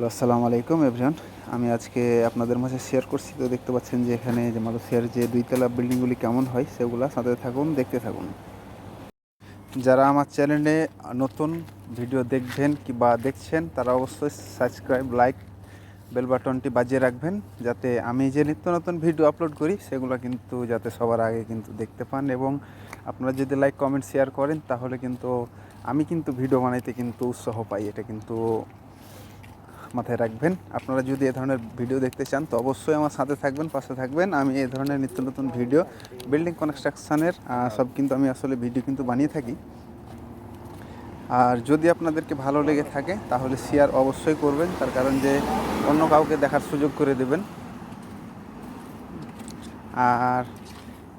Hello, আসসালামু আলাইকুম everyone. আমি আজকে আপনাদের মাঝে শেয়ার করছি। তো দেখতে পাচ্ছেন যে এখানে যে মালয়েশিয়ার যে দুইতলা বিল্ডিংগুলি কেমন হয় সেগুলো সাথে থাকুন, দেখতে থাকুন। যারা আমার চ্যানেলে নতুন ভিডিও দেখবেন কি বা দেখছেন তারা অবশ্যই সাবস্ক্রাইব, লাইক, বেল বাটনটি বাজিয়ে রাখবেন, যাতে আমি যে নিত্য নতুন ভিডিও আপলোড করি সেগুলো কিন্তু যাতে সবার আগে কিন্তু দেখতে পান। এবং আপনারা যদি লাইক, কমেন্ট, শেয়ার করেন তাহলে কিন্তু আমি কিন্তু ভিডিও বানাইতে কিন্তু উৎসাহ পাই। এটা কিন্তু মাথায় রাখবেন। আপনারা যদি এ ধরনের ভিডিও দেখতে চান তো অবশ্যই আমার সাথে থাকবেন, পাশে থাকবেন। আমি এই ধরনের নিত্য নতুন ভিডিও বিল্ডিং কনস্ট্রাকশানের সব কিন্তু আমি আসলে ভিডিও কিন্তু বানিয়ে থাকি। আর যদি আপনাদেরকে ভালো লেগে থাকে তাহলে শেয়ার অবশ্যই করবেন, তার কারণ যে অন্য কাউকে দেখার সুযোগ করে দেবেন। আর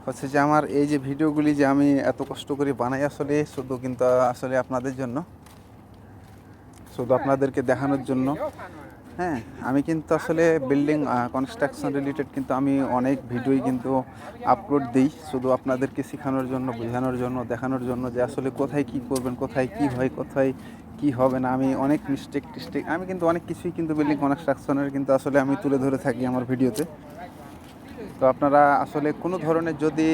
হচ্ছে যে আমার এই যে ভিডিওগুলি যে আমি এত কষ্ট করে বানাই আসলে শুধু কিন্তু আসলে আপনাদের জন্য, শুধু আপনাদেরকে দেখানোর জন্য। হ্যাঁ, আমি কিন্তু আসলে বিল্ডিং কনস্ট্রাকশন রিলেটেড কিন্তু আমি অনেক ভিডিওই কিন্তু আপলোড দিই, শুধু আপনাদেরকে শেখানোর জন্য, বোঝানোর জন্য, দেখানোর জন্য যে আসলে কোথায় কী করবেন, কোথায় কী হয়, কোথায় কী হবে না। আমি অনেক মিস্টেক আমি কিন্তু অনেক কিছুই কিন্তু বিল্ডিং কনস্ট্রাকশনের কিন্তু আসলে আমি তুলে ধরে থাকি আমার ভিডিওতে। তো আপনারা আসলে কোনো ধরনের যদি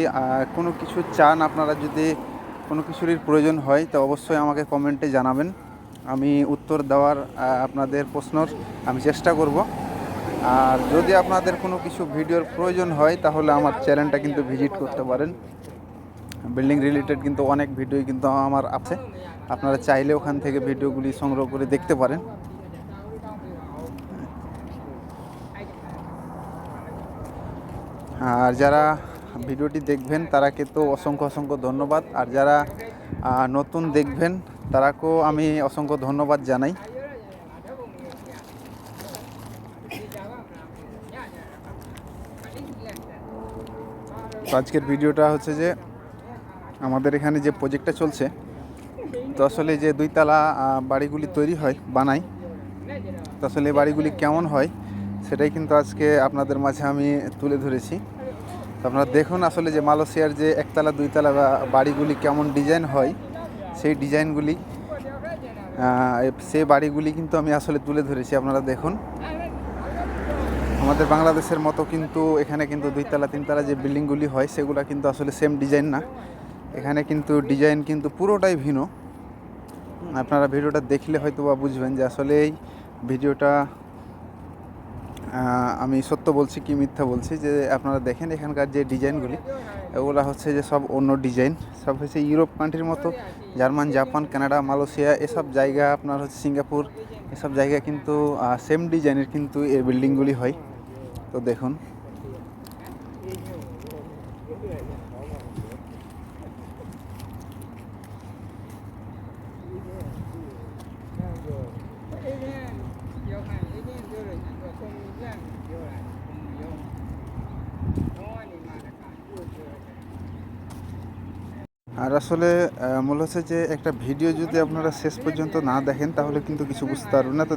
কোনো কিছু চান, আপনারা যদি কোনো কিছুরই প্রয়োজন হয় তো অবশ্যই আমাকে কমেন্টে জানাবেন। আমি উত্তর দেওয়ার আপনাদের প্রশ্নর আমি চেষ্টা করব। আর যদি আপনাদের কোনো কিছু ভিডিওর প্রয়োজন হয় তাহলে আমার চ্যানেলটা কিন্তু ভিজিট করতে পারেন। বিল্ডিং রিলেটেড কিন্তু অনেক ভিডিও কিন্তু আমার আছে, আপনারা চাইলে ওখান থেকে ভিডিওগুলি সংগ্রহ করে দেখতে পারেন। আর যারা ভিডিওটি দেখবেন তারাকে তো অসংখ্য অসংখ্য ধন্যবাদ। আর যারা নতুন দেখবেন তারাকেও আমি অসংখ্য ধন্যবাদ জানাই। তো আজকের ভিডিওটা হচ্ছে যে আমাদের এখানে যে প্রজেক্টটা চলছে, তো আসলে যে দুইতলা বাড়িগুলি তৈরি হয়, বানাই, তো আসলে এই বাড়িগুলি কেমন হয় সেটাই কিন্তু আজকে আপনাদের মাঝে আমি তুলে ধরেছি। তো আপনারা দেখুন আসলে যে মালয়েশিয়ার যে একতলা দুইতলা বাড়িগুলি কেমন ডিজাইন হয়, সেই ডিজাইনগুলি সেই বাড়িগুলি কিন্তু আমি আসলে তুলে ধরেছি। আপনারা দেখুন, আমাদের বাংলাদেশের মতো কিন্তু এখানে কিন্তু দুইতলা তিনতলা যে বিল্ডিংগুলি হয় সেগুলো কিন্তু আসলে সেম ডিজাইন না। এখানে কিন্তু ডিজাইন কিন্তু পুরোটাই ভিন্ন। আপনারা ভিডিওটা দেখলে হয়তো বা বুঝবেন যে আসলে এই ভিডিওটা আমি সত্য বলছি কি মিথ্যা বলছি। যে আপনারা দেখেন এখানকার যে ডিজাইনগুলি, এগুলো হচ্ছে যে সব অন্য ডিজাইন, সব হচ্ছে ইউরোপ কান্ট্রির মতো, জার্মান, জাপান, কানাডা, মালয়েশিয়া এসব জায়গা, আপনার হচ্ছে সিঙ্গাপুর, এসব জায়গা কিন্তু সেম ডিজাইনের কিন্তু এই বিল্ডিংগুলি হয়। তো দেখুন, আর আসলে মূল হচ্ছে যে একটা ভিডিও যদি আপনারা শেষ পর্যন্ত না দেখেন তাহলে কিন্তু কিছু বুঝতে পারবেন না। তো